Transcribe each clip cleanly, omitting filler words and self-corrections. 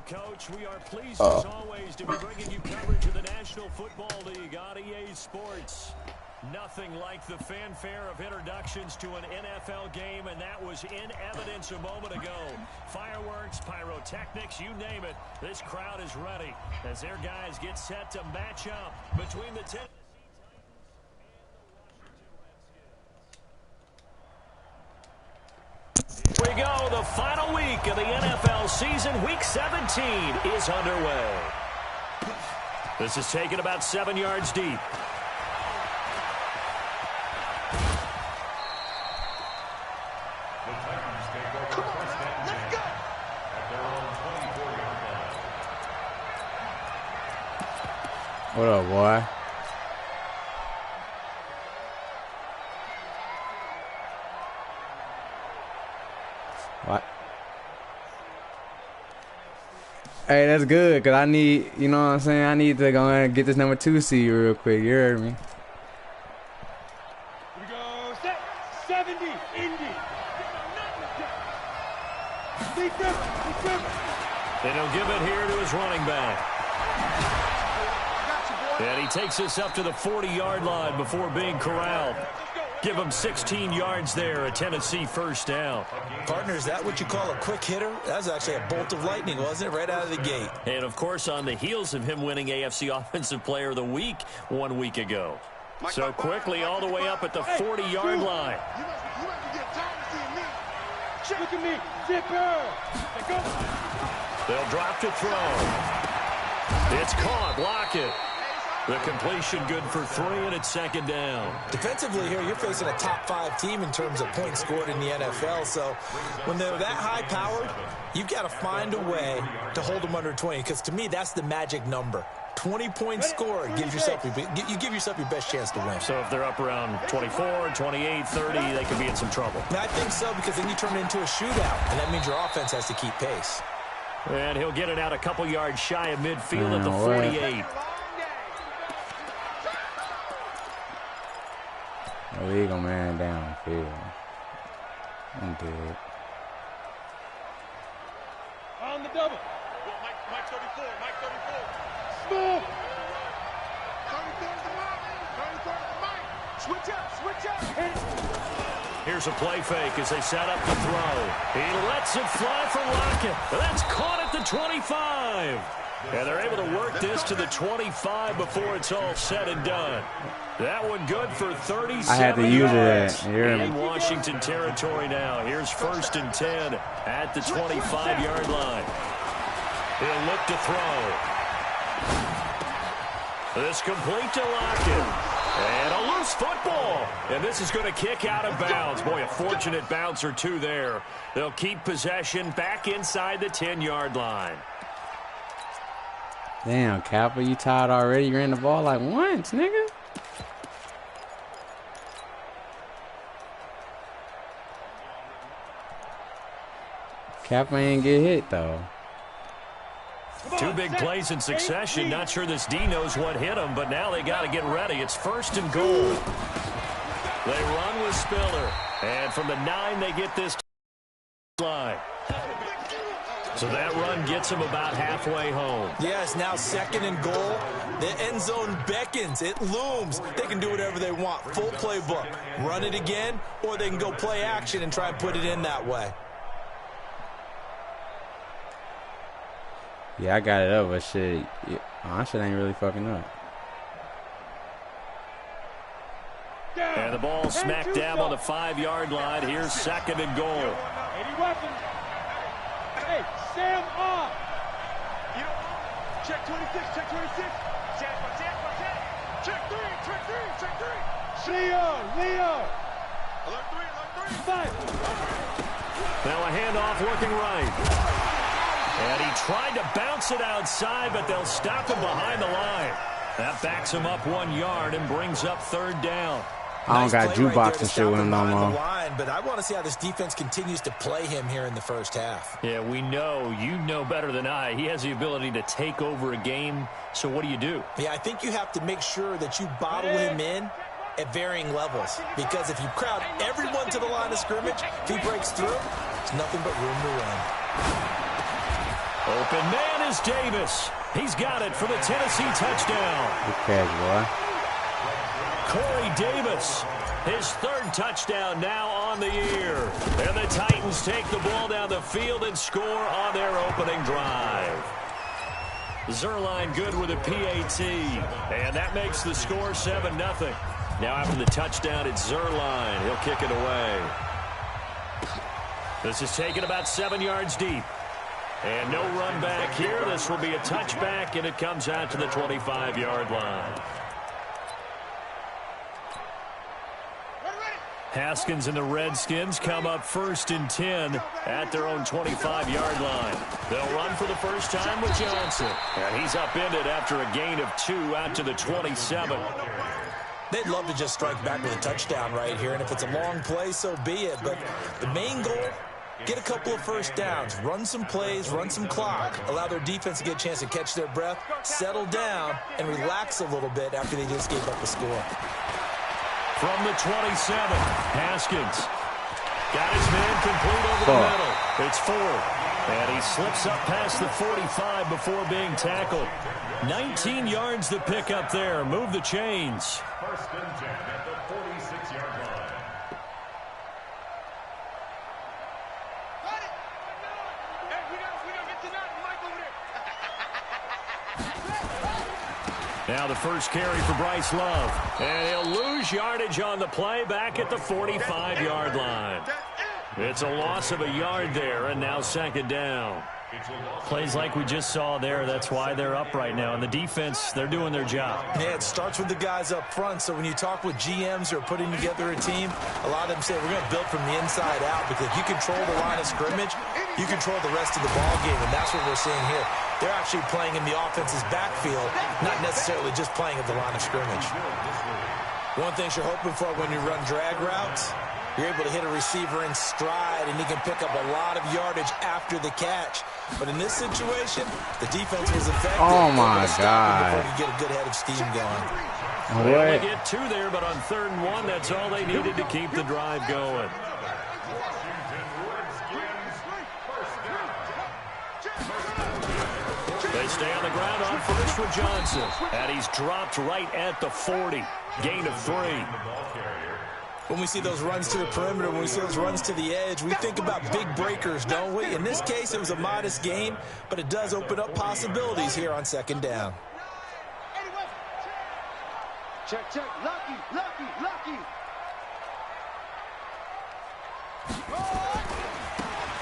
up, Coach. We are pleased, as always, to be bringing you coverage of the National Football League on EA Sports. Nothing like the fanfare of introductions to an NFL game, and that was in evidence a moment ago. Fireworks, pyrotechnics, you name it. This crowd is ready as their guys get set to match up between the 10. Here we go. The final week of the NFL season. Week 17 is underway. This is taken about 7 yards deep. What up, boy? What? Hey, that's good, because I need, you know what I'm saying? I need to go ahead and get this number 2 seed real quick. You heard me? Here we go. Set. 70. Indy. They don't give it here to his running back. And he takes us up to the 40-yard line before being corralled. Give him 16 yards there, a Tennessee first down. Partner, is that what you call a quick hitter? That was actually a bolt of lightning, wasn't it? Right out of the gate. And, of course, on the heels of him winning AFC Offensive Player of the Week 1 week ago. So quickly all the way up at the 40-yard line. Look at me. Zipper. They'll drop to throw. It's caught. Lockett. The completion good for 3, and it's second down. Defensively here, you're facing a top-5 team in terms of points scored in the NFL. So when they're that high-powered, you've got to find a way to hold them under 20. Because to me, that's the magic number. 20 points scored gives yourself you give yourself your best chance to win. So if they're up around 24, 28, 30, they could be in some trouble. And I think so, because then you turn it into a shootout, and that means your offense has to keep pace. And he'll get it out a couple yards shy of midfield at the 48. Illegal man downfield. I'm dead. On the double. Mike 34. Mike 34. Smooth. 34 to Mike. 34 to Mike. Switch up. Switch up. Here's a play fake as they set up the throw. He lets it fly for Lockett. That's caught at the 25. And they're able to work this to the 25 before it's all said and done. That one good for 37 I had to use yards. it. In Washington territory now. Here's 1st and 10 at the 25-yard line. He'll look to throw. This complete to Lockett. And a loose football. And this is going to kick out of bounds. Boy, a fortunate bounce or two there. They'll keep possession back inside the 10-yard line. Damn, Kappa, you tired already? You ran the ball like once, nigga. Kappa ain't get hit, though. 2 big plays in succession. Not sure this D knows what hit him, but now they got to get ready. It's 1st and goal. They run with Spiller. And from the 9, they get this line. So that run gets them about halfway home. Yes, now 2nd and goal. The end zone beckons. It looms. They can do whatever they want. Full playbook. Run it again, or they can go play action and try and put it in that way. Yeah, I got it up, but shit, my shit ain't really fucking up. And the ball smack dab on the 5-yard line. Here's 2nd and goal. 80 weapons. Hey, Sam off. Check 26, check 26. Check 3, check 3, check 3. Leo. Alert 3. 5. Now a handoff looking right. And he tried to bounce it outside, but they'll stop him behind the line. That backs him up 1 yard and brings up 3rd down. I don't got jukebox and shit with him no more. But I want to see how this defense continues to play him here in the first half. Yeah, we know. You know better than I. He has the ability to take over a game. So what do you do? Yeah, I think you have to make sure that you bottle him in at varying levels. Because if you crowd everyone to the line of scrimmage, if he breaks through, there's nothing but room to run. Open man is Davis. He's got it for the Tennessee touchdown. Good catch, boy. Corey Davis, his third touchdown now on the year. And the Titans take the ball down the field and score on their opening drive. Zerline good with a PAT. And that makes the score 7-0. Now after the touchdown, it's Zerline. He'll kick it away. This is taken about 7 yards deep. And no run back here. This will be a touchback, and it comes out to the 25-yard line. Haskins and the Redskins come up 1st and 10 at their own 25-yard line. They'll run for the first time with Johnson. And he's upended after a gain of 2 out to the 27. They'd love to just strike back with a touchdown right here, and if it's a long play, so be it. But the main goal, get a couple of first downs, run some plays, run some clock, allow their defense to get a chance to catch their breath, settle down, and relax a little bit after they just gave up a score. From the 27, Haskins got his man complete over the middle. It's 4, and he slips up past the 45 before being tackled. 19 yards to pick up there. Move the chains. 1st and 10 at the 46-yard line. Hey, we don't get to nothing. Mike over there. Now the first carry for Bryce Love. And he'll lose yardage on the play back at the 45-yard line. It's a loss of a yard there, and now 2nd down. Plays like we just saw there. That's why they're up right now. And the defense, they're doing their job. Yeah, it starts with the guys up front. So when you talk with GMs who are putting together a team, a lot of them say we're going to build from the inside out, because if you control the line of scrimmage, you control the rest of the ball game, and that's what we're seeing here. They're actually playing in the offense's backfield, not necessarily just playing at the line of scrimmage. One thing you're hoping for when you run drag routes, you're able to hit a receiver in stride, and he can pick up a lot of yardage after the catch. But in this situation, the defense was effective. Oh, my God. Before you get a good head of steam going. They only get 2 there, but on 3rd and 1, that's all they needed to keep the drive going. They stay on the ground on first for Johnson. And he's dropped right at the 40. Gain of 3. When we see those runs to the perimeter, when we see those runs to the edge, we think about big breakers, don't we? In this case, it was a modest gain, but it does open up possibilities here on 2nd down. Check, check. Lucky.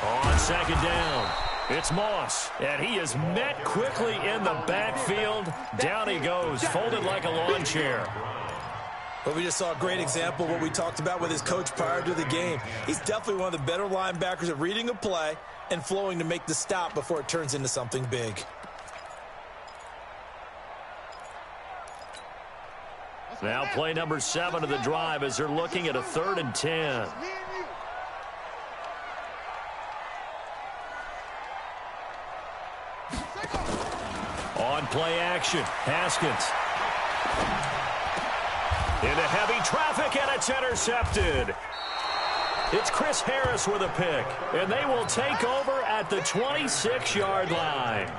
On 2nd down, it's Moss, and he is met quickly in the backfield. Down he goes, folded like a lawn chair. But we just saw a great example of what we talked about with his coach prior to the game. He's definitely one of the better linebackers at reading a play and flowing to make the stop before it turns into something big. Now play number 7 of the drive as they're looking at a 3rd and 10. On play action, Haskins. Into heavy traffic, and it's intercepted. It's Chris Harris with a pick, and they will take over at the 26-yard line.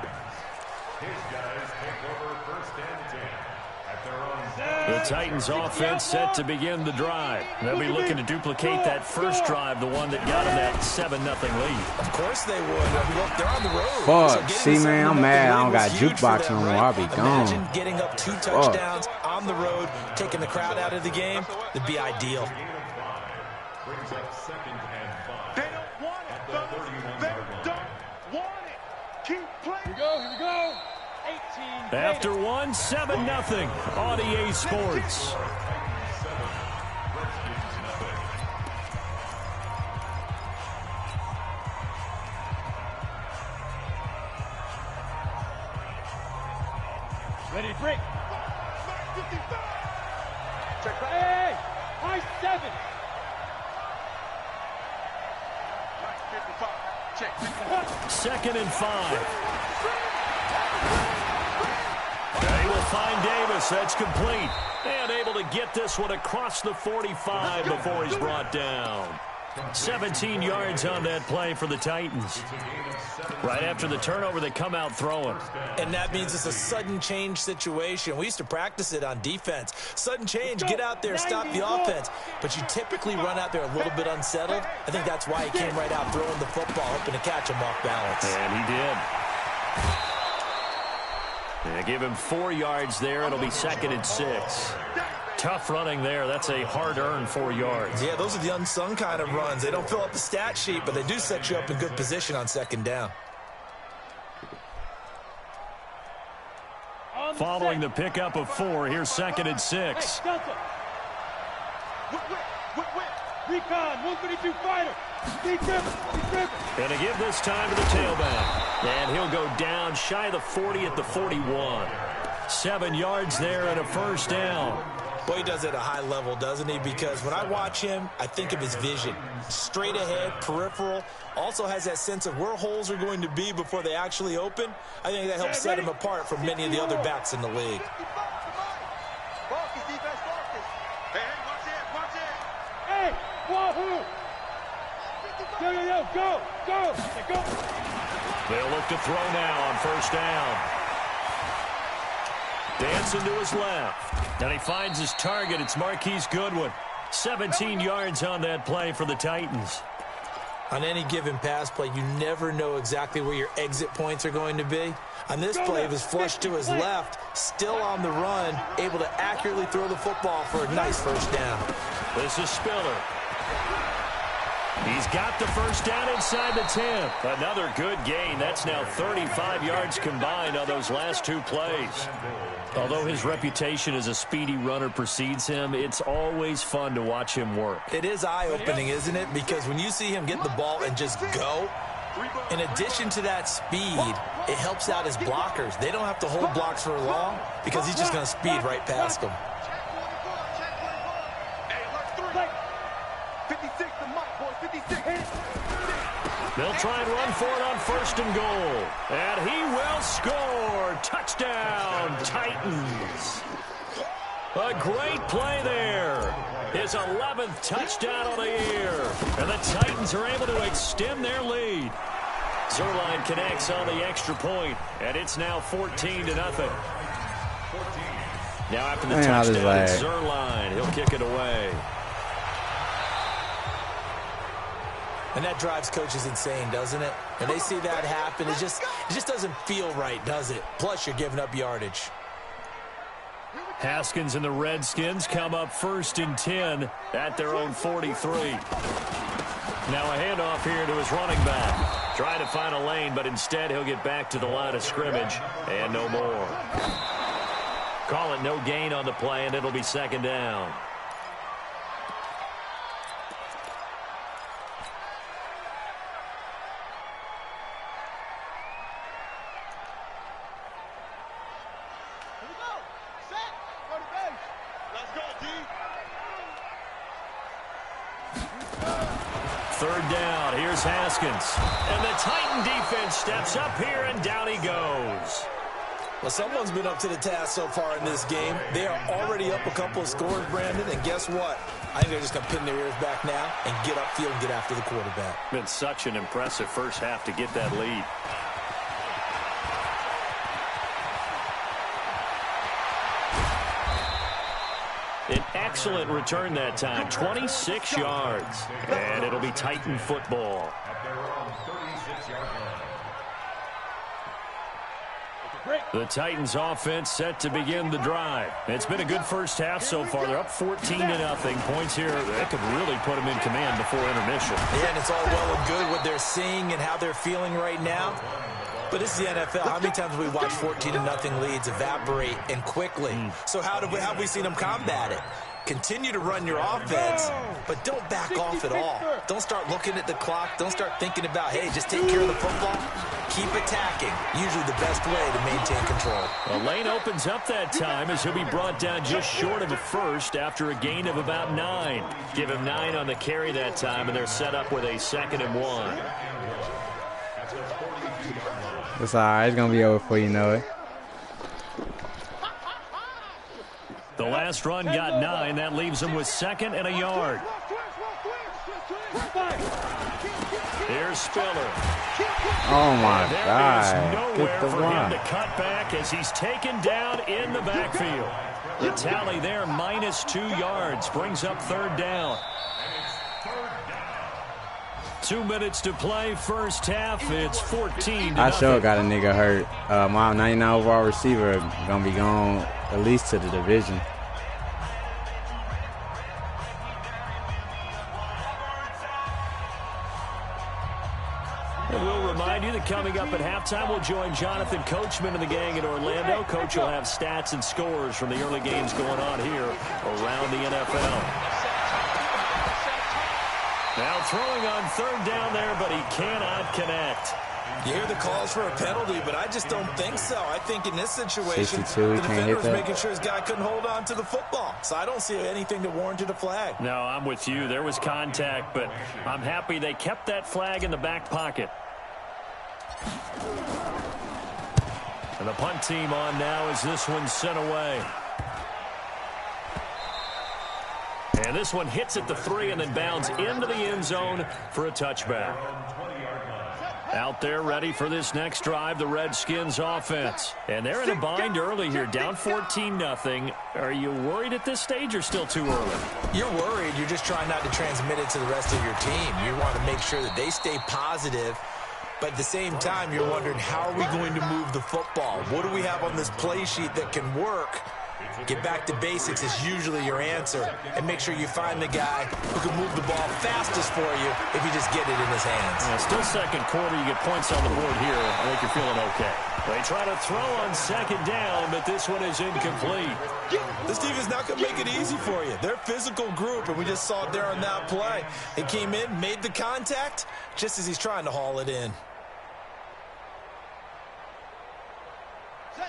The Titans offense set to begin the drive. They'll be looking to duplicate that first drive, the one that got them that 7-0 lead. Of course they would. I mean, look, they're on the road. Fuck, see, man, I'm mad I don't got jukebox no more. I'll be gone. Imagine getting up 2 touchdowns on the road, taking the crowd out of the game. It'd be ideal. Brings up 2nd and 5. They don't want it, fellas. They don't want it. Keep playing. Here we go. 18. After 1, 7-0 on EA Sports. Ready to break. Check back. Hey, high 7. Check. 2nd and 5. They will find Davis. That's complete. And able to get this one across the 45 before he's brought down. 17 yards on that play for the Titans. Right after the turnover, they come out throwing. And that means it's a sudden change situation. We used to practice it on defense. Sudden change, get out there, stop the offense. But you typically run out there a little bit unsettled. I think that's why he came right out throwing the football, hoping to catch him off balance. And he did. They give him 4 yards there. It'll be 2nd and 6. Tough running there. That's a hard-earned 4 yards. Yeah, those are the unsung kind of runs. They don't fill up the stat sheet, but they do set you up in good position on 2nd down. Following the pickup of 4, here's 2nd and 6. Recon, 132 fighter. Gonna give this time to the tailback. And he'll go down shy of the 40 at the 41. 7 yards there and a 1st down. Boy, he does it at a high level, doesn't he? Because when I watch him, I think of his vision. Straight ahead, peripheral. Also has that sense of where holes are going to be before they actually open. I think that helps set him apart from many of the other backs in the league. Hey, wahoo! Go! They'll look to throw now on 1st down. Dancing to his left. And he finds his target. It's Marquise Goodwin. 17 yards on that play for the Titans. On any given pass play, you never know exactly where your exit points are going to be. On this play, it was flushed to his left, still on the run, able to accurately throw the football for a nice 1st down. This is Spiller. He's got the 1st down inside the 10. Another good gain. That's now 35 yards combined on those last 2 plays. Although his reputation as a speedy runner precedes him, it's always fun to watch him work. It is eye-opening, isn't it? Because when you see him get the ball and just go, in addition to that speed, it helps out his blockers. They don't have to hold blocks for long because he's just going to speed right past them. They'll try and run for it on 1st and goal. And he will score. Touchdown, Titans. A great play there. His 11th touchdown of the year. And the Titans are able to extend their lead. Zerline connects on the extra point, and it's now 14-0. Now after the touchdown, it's Zerline. He'll kick it away. And that drives coaches insane, doesn't it? And they see that happen, it just doesn't feel right, does it? Plus, you're giving up yardage. Haskins and the Redskins come up 1st and 10 at their own 43. Now a handoff here to his running back. Trying to find a lane, but instead he'll get back to the line of scrimmage and no more. Call it no gain on the play, and it'll be 2nd down. Haskins. And the Titan defense steps up here, and down he goes. Well, someone's been up to the task so far in this game. They are already up a couple of scores, Brandon, and guess what? I think they're just going to pin their ears back now and get upfield and get after the quarterback. Been such an impressive first half to get that lead. An excellent return that time, 26 yards. And it'll be Titan football. The Titans offense set to begin the drive. It's been a good first half so far. They're up 14-0. Points here that could really put them in command before intermission. Yeah, and it's all well and good what they're seeing and how they're feeling right now. But it's the NFL. How many times have we watched 14-0 leads evaporate and quickly? So how have we seen them combat it? Continue to run your offense, but don't back off at all. Don't start looking at the clock. Don't start thinking about, hey, just take care of the football. Keep attacking. Usually the best way to maintain control. The lane opens up that time as he'll be brought down just short of a first after a gain of about 9. Give him 9 on the carry that time, and they're set up with a 2nd and 1. It's all right. It's going to be over before you know it. The last run got 9. That leaves him with 2nd and a yard. Here's Spiller. Oh my There is God! nowhere Get the for him block. to cut back as he's taken down in the backfield. The tally there, -2 yards, brings up 3rd down. 2 minutes to play, first half. It's 14-0. I sure got a nigga hurt. My 99 overall receiver gonna be gone at least to the division. And we'll remind you that coming up at halftime, we'll join Jonathan Coachman and the gang in Orlando. Coach will have stats and scores from the early games going on here around the NFL. Now throwing on 3rd down there, but he cannot connect. You hear the calls for a penalty, but I just don't think so. I think in this situation, 62, the he can't hit defender was that. making sure his guy couldn't hold on to the football. So I don't see anything that warranted a flag. No, I'm with you. There was contact, but I'm happy they kept that flag in the back pocket. And the punt team on now as this one's sent away. And this one hits at the 3 and then bounds into the end zone for a touchback. Out there ready for this next drive, the Redskins offense. And they're in a bind early here, down 14-0. Are you worried at this stage or still too early? You're worried. You're just trying not to transmit it to the rest of your team. You want to make sure that they stay positive. But at the same time, you're wondering, how are we going to move the football? What do we have on this play sheet that can work? Get back to basics is usually your answer. And make sure you find the guy who can move the ball fastest for you if you just get it in his hands. Yeah, still second quarter. You get points on the board here. I think you're feeling okay. They try to throw on 2nd down, but this one is incomplete. This team is not going to make it easy for you. They're a physical group, and we just saw it there on that play. He came in, made the contact, just as he's trying to haul it in.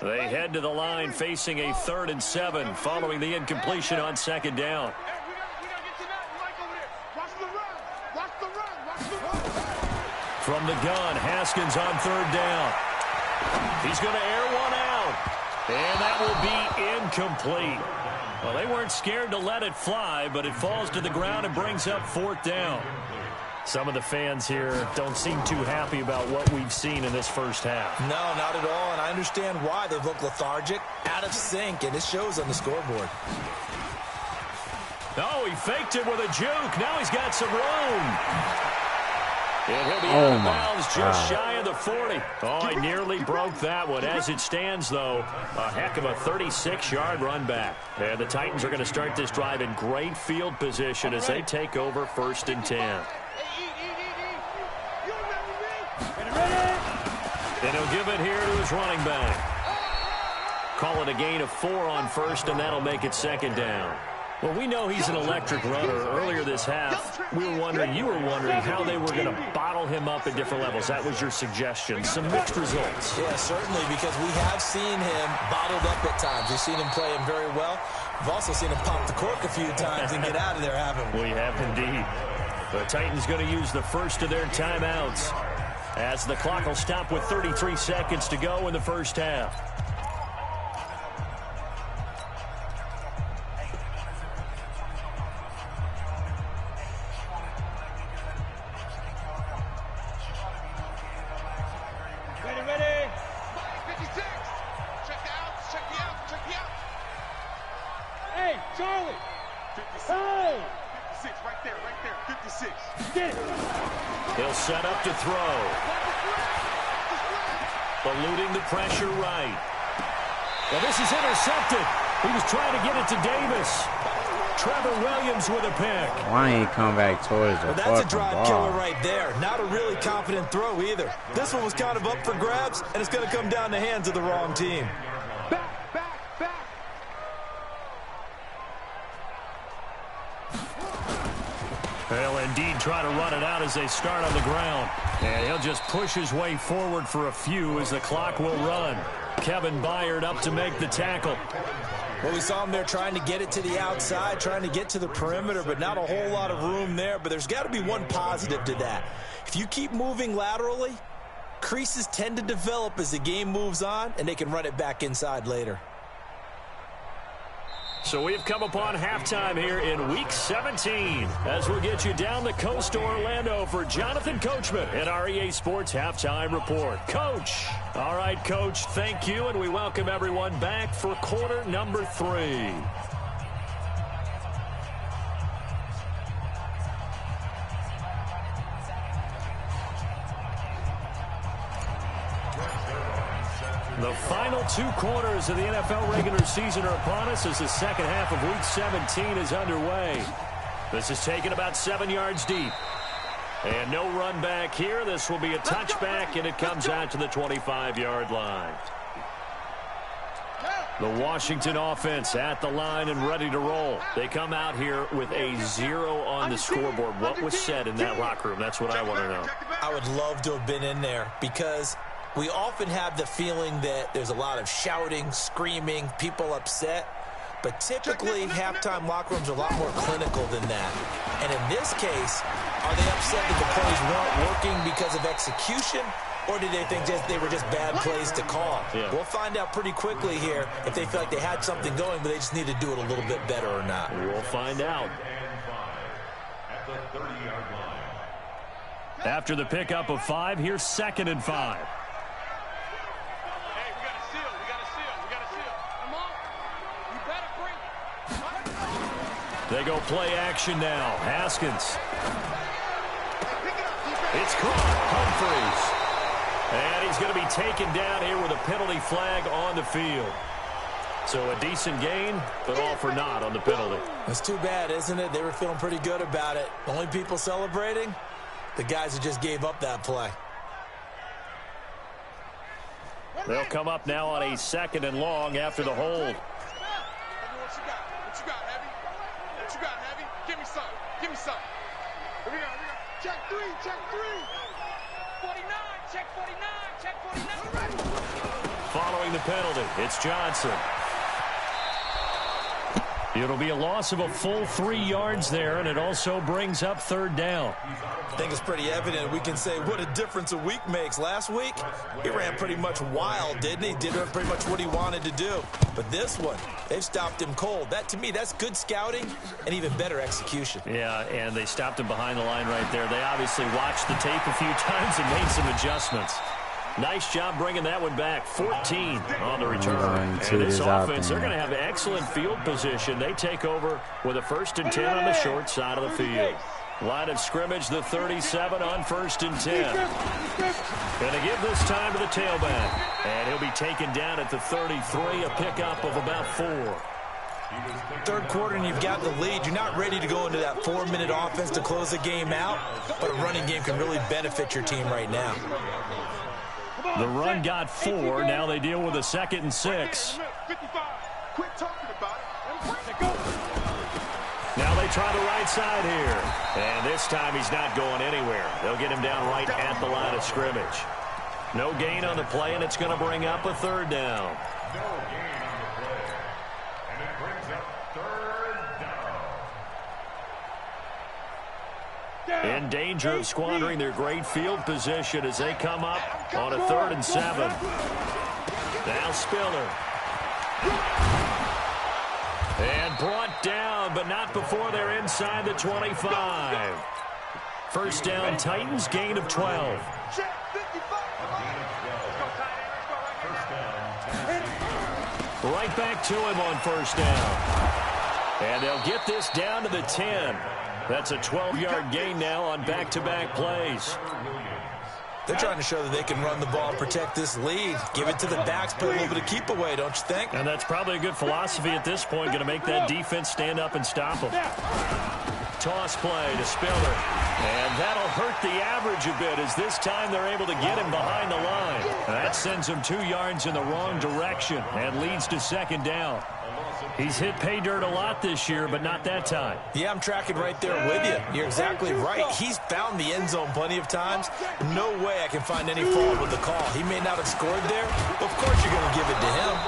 They head to the line facing a 3rd and 7 following the incompletion on 2nd down. From the gun, Haskins on 3rd down. He's going to air one out. And that will be incomplete. Well, they weren't scared to let it fly, but it falls to the ground and brings up 4th down. Some of the fans here don't seem too happy about what we've seen in this first half. No, not at all, and I understand why. They've looked lethargic, out of sync, and it shows on the scoreboard. Oh, he faked it with a juke. Now he's got some room. And he'll be out of bounds just shy of the 40. Oh, he nearly broke that one. As it stands, though, a heck of a 36-yard run back. And the Titans are going to start this drive in great field position as they take over 1st and 10. And he'll give it here to his running back. Call it a gain of 4 on 1st, and that'll make it 2nd down. Well, we know he's an electric runner. Earlier this half, you were wondering how they were going to bottle him up at different levels. That was your suggestion. Some mixed results. Yeah, certainly, because we have seen him bottled up at times. We've seen him play him very well. We've also seen him pop the cork a few times and get out of there, haven't we? We have indeed. The Titans going to use the first of their timeouts as the clock will stop with 33 seconds to go in the first half. Ready. 56. Check the outs. Check the outs. Hey, Charlie. 56. Hey. 56. Right there. 56. Get it. He'll set up to throw. Eluding the pressure right. Well, this is intercepted. He was trying to get it to Davis. Trevor Williams with a pick. Why ain't he come back towards the Well, that's a fucking drive ball? killer right there. Not a really confident throw either. This one was kind of up for grabs, and it's going to come down the hands of the wrong team. Back. They'll indeed try to run it out as they start on the ground. And he'll just push his way forward for a few as the clock will run. Kevin Byard up to make the tackle. Well, we saw him there trying to get it to the outside, trying to get to the perimeter, but not a whole lot of room there. But there's got to be one positive to that. If you keep moving laterally, creases tend to develop as the game moves on, and they can run it back inside later. So we've come upon halftime here in Week 17 as we'll get you down the coast to Orlando for Jonathan Coachman at our EA Sports Halftime Report. Coach. All right, Coach, thank you, and we welcome everyone back for quarter number 3. The final 2 quarters of the NFL regular season are upon us as the second half of Week 17 is underway. This is taken about 7 yards deep. And no run back here. This will be a touchback, and it comes out to the 25-yard line. The Washington offense at the line and ready to roll. They come out here with a 0 on the scoreboard. What was said in that locker room? That's what I want to know. I would love to have been in there because we often have the feeling that there's a lot of shouting, screaming, people upset. But typically, halftime locker rooms are a lot more clinical than that. And in this case, are they upset that the plays weren't working because of execution? Or did they think they were just bad plays to call? Yeah. We'll find out pretty quickly here if they feel like they had something going, but they just need to do it a little bit better or not. We'll find out. After the pickup of 5, here's 2nd and 5. They go play action now. Haskins. It's caught. Humphries. And he's going to be taken down here with a penalty flag on the field. So a decent gain, but all for naught on the penalty. That's too bad, isn't it? They were feeling pretty good about it. Only people celebrating? The guys who just gave up that play. They'll come up now on a 2nd and long after the hold. Give me some. Here we go. Check 3. 49. Check 49. Check 49. Following the penalty, it's Johnson. It'll be a loss of a full 3 yards there, and it also brings up 3rd down. I think it's pretty evident. We can say what a difference a week makes. Last week, he ran pretty much wild, didn't he? Did pretty much what he wanted to do. But this one, they've stopped him cold. That, to me, that's good scouting and even better execution. Yeah, and they stopped him behind the line right there. They obviously watched the tape a few times and made some adjustments. Nice job bringing that one back. 14 on the return. And this offense, they're going to have excellent field position. They take over with a 1st and 10 on the short side of the field. Line of scrimmage, the 37 on 1st and 10. Going to give this time to the tailback. And he'll be taken down at the 33, a pickup of about 4. 3rd quarter and you've got the lead. You're not ready to go into that 4-minute offense to close the game out, but a running game can really benefit your team right now. The run got 4. Now they deal with a 2nd and 6. Quit talking about it. Now they try the right side here. And this time he's not going anywhere. They'll get him down right at the line of scrimmage. No gain on the play, and it's going to bring up a 3rd down. In danger of squandering their great field position as they come up on a 3rd and 7. Now Spiller. And brought down, but not before they're inside the 25. 1st down, Titans, gain of 12. Right back to him on 1st down. And they'll get this down to the 10. That's a 12-yard gain now on back-to-back plays. They're trying to show that they can run the ball and protect this lead. Give it to the backs, play a little bit of keep away, don't you think? And that's probably a good philosophy at this point, going to make that defense stand up and stop them. Toss play to Spiller. And that'll hurt the average a bit as this time they're able to get him behind the line. That sends him 2 yards in the wrong direction and leads to 2nd down. He's hit pay dirt a lot this year, but not that time. Yeah, I'm tracking right there with you. You're exactly right. He's found the end zone plenty of times. No way I can find any fault with the call. He may not have scored there, but of course you're going to give it to him.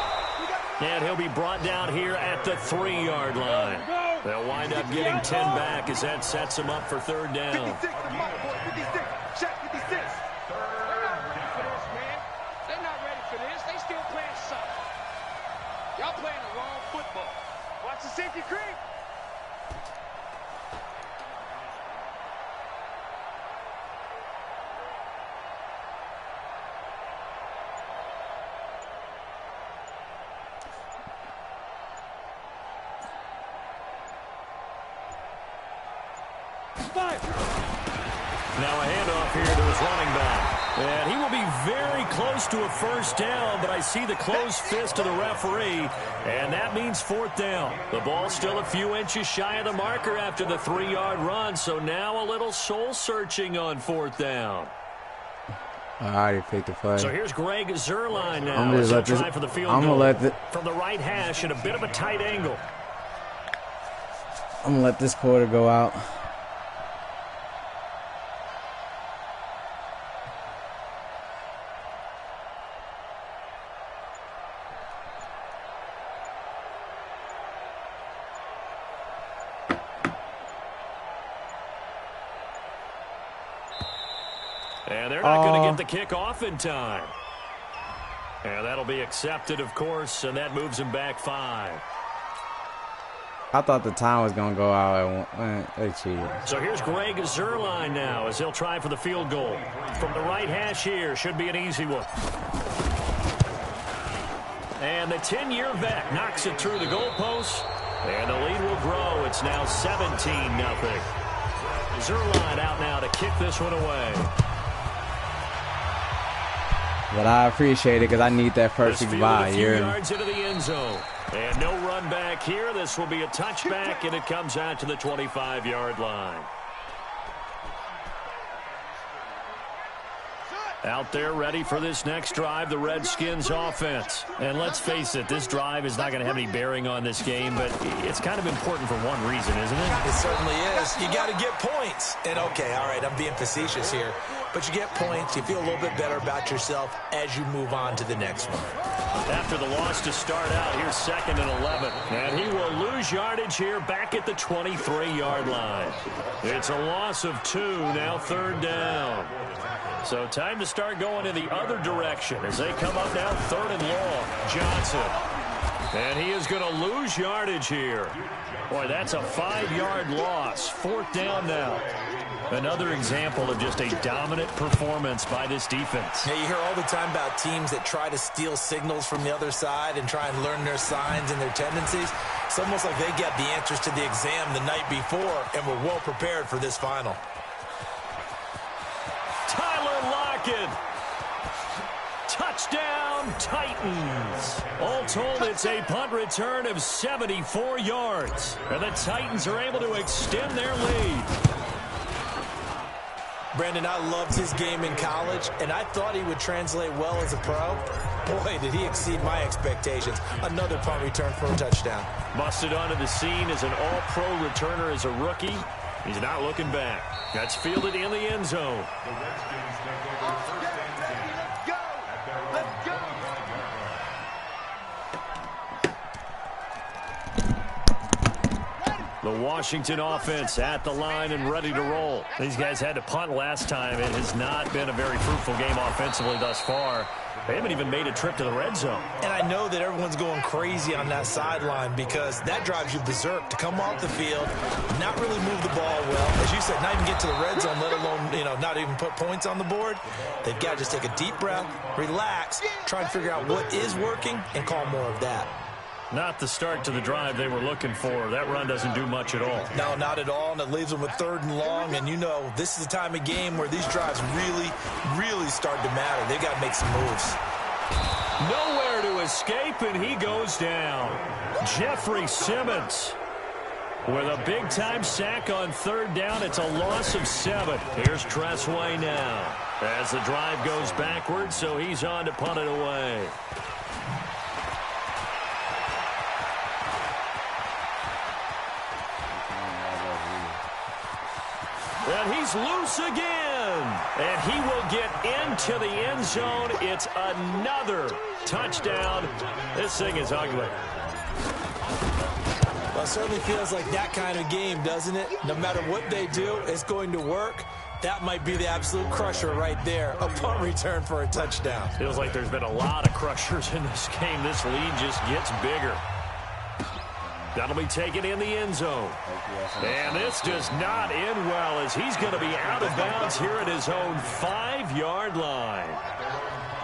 And he'll be brought down here at the 3-yard line. They'll wind up getting 10 back as that sets him up for 3rd down. 56, check 56. They're not ready for this. They still playing soft. Y'all playing the wrong football. Watch the safety creep. Now a handoff here to his running back. And he will be very close to a first down, but I see the closed fist of the referee, and that means fourth down. The ball's still a few inches shy of the marker after the 3-yard run, so now a little soul-searching on fourth down. I already picked the play. So here's Greg Zerline now. I'm gonna let this. Try for the field I'm gonna goal let the. from the right hash at a bit of a tight angle. I'm gonna let this quarter go out. And they're not going to get the kick off in time. And that'll be accepted, of course, and that moves him back 5. I thought the time was gonna go out at one. They cheated. So here's Greg Zerline now as he'll try for the field goal. From the right hash here, should be an easy one. And the 10-year vet knocks it through the goalpost. And the lead will grow. It's now 17-0. Zerline out now to kick this one away. But I appreciate it because I need that perfect buy. Yards into the end zone. And no run back here. This will be a touchback, and it comes out to the 25-yard line. Out there ready for this next drive, the Redskins offense. And let's face it, this drive is not going to have any bearing on this game, but it's kind of important for one reason, isn't it? It certainly is. You got to get points. And, okay, all right, I'm being facetious here. But you get points, you feel a little bit better about yourself as you move on to the next one. After the loss to start out, here's 2nd and 11. And he will lose yardage here back at the 23-yard line. It's a loss of 2, now 3rd down. So time to start going in the other direction as they come up now 3rd and long. Johnson. And he is going to lose yardage here. Boy, that's a 5-yard loss. 4th down now. Another example of just a dominant performance by this defense. Yeah, you hear all the time about teams that try to steal signals from the other side and try and learn their signs and their tendencies. It's almost like they got the answers to the exam the night before and were well prepared for this final. Tyler Lockett. Touchdown, Titans. All told, it's a punt return of 74 yards. And the Titans are able to extend their lead. Brandon, I loved his game in college, and I thought he would translate well as a pro. Boy, did he exceed my expectations. Another punt return for a touchdown. Busted onto the scene as an all-pro returner as a rookie. He's not looking back. That's fielded in the end zone. The Washington offense at the line and ready to roll. These guys had to punt last time. It has not been a very fruitful game offensively thus far. They haven't even made a trip to the red zone. And I know that everyone's going crazy on that sideline because that drives you berserk to come off the field, not really move the ball well. As you said, not even get to the red zone, let alone, not even put points on the board. They've got to just take a deep breath, relax, try and figure out what is working, and call more of that. Not the start to the drive they were looking for. That run doesn't do much at all. No, not at all, and it leaves them with 3rd and long, and this is the time of game where these drives really, really start to matter. They've got to make some moves. Nowhere to escape, and he goes down. Jeffrey Simmons with a big-time sack on 3rd down. It's a loss of 7. Here's Tressway now as the drive goes backwards, so he's on to punt it away. And he's loose again. And he will get into the end zone. It's another touchdown. This thing is ugly. Well, it certainly feels like that kind of game, doesn't it? No matter what they do, it's going to work. That might be the absolute crusher right there. A punt return for a touchdown. Feels like there's been a lot of crushers in this game. This lead just gets bigger. That'll be taken in the end zone. And this does not end well as he's going to be out of bounds here at his own 5-yard line.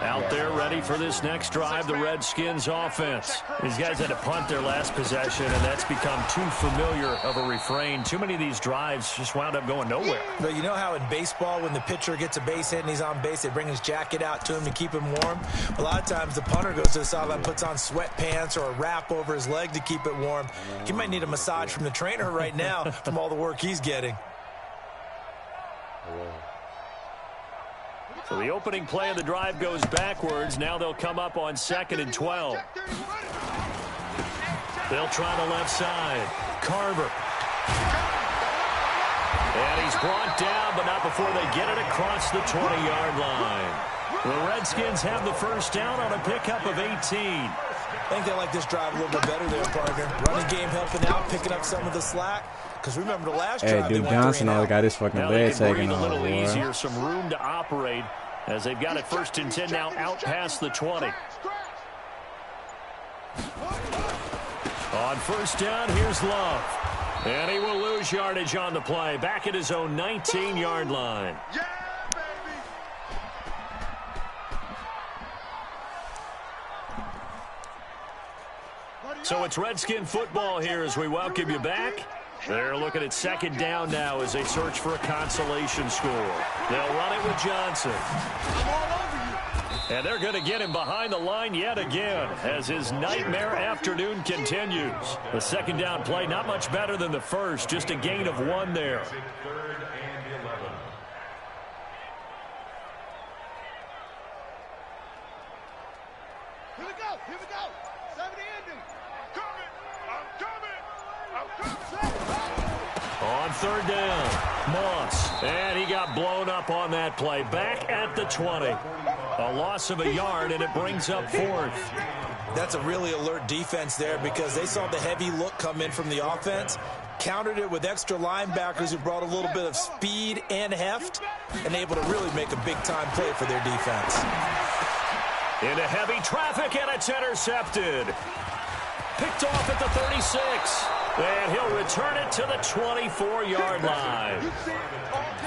Out there ready for this next drive, the Redskins offense. These guys had to punt their last possession, and that's become too familiar of a refrain. Too many of these drives just wound up going nowhere. But you know how in baseball, when the pitcher gets a base hit and he's on base, they bring his jacket out to him to keep him warm? A lot of times the punter goes to the sideline, puts on sweatpants or a wrap over his leg to keep it warm. He might need a massage from the trainer right now from all the work he's getting. So the opening play of the drive goes backwards. Now they'll come up on 2nd and 12. They'll try the left side. Carver. And he's brought down, but not before they get it across the 20-yard line. The Redskins have the first down on a pickup of 18. I think they like this drive a little bit better there, partner. Running game helping out, picking up some of the slack. Because remember the last drive, Duke Johnson always got his fucking leg taken off. A little easier, some room to operate as they've got it 1st and 10 now out past the 20. On first down, here's Love. And he will lose yardage on the play. Back at his own 19-yard line. So it's Redskin football here as we welcome you back. They're looking at 2nd down now as they search for a consolation score. They'll run it with Johnson. And they're going to get him behind the line yet again as his nightmare afternoon continues. The 2nd down play not much better than the first, just a gain of 1 there. Here we go. Here we go. 70 ending. I'm coming. On 3rd down, Moss. And he got blown up on that play. Back at the 20. A loss of a yard, and it brings up 4th. That's a really alert defense there because they saw the heavy look come in from the offense, countered it with extra linebackers who brought a little bit of speed and heft, and able to really make a big-time play for their defense. Into heavy traffic, and it's intercepted. Picked off at the 36. And he'll return it to the 24-yard line.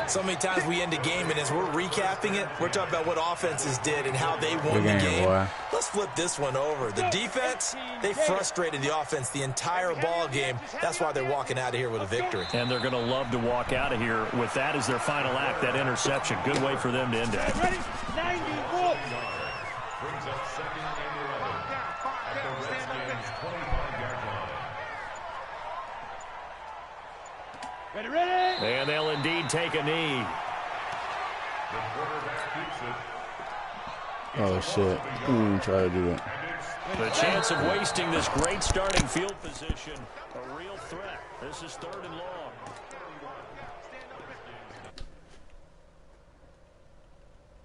So many times we end a game, and as we're recapping it, we're talking about what offenses did and how they won the game. Boy. Let's flip this one over. The defense, they frustrated the offense the entire ball game. That's why they're walking out of here with a victory. And they're going to love to walk out of here with that as their final act, that interception. Good way for them to end it. Ready? 94. Ready, ready. And they'll indeed take a knee. Oh, shit. Try to do it. The chance of wasting this great starting field position, a real threat. This is 3rd and long.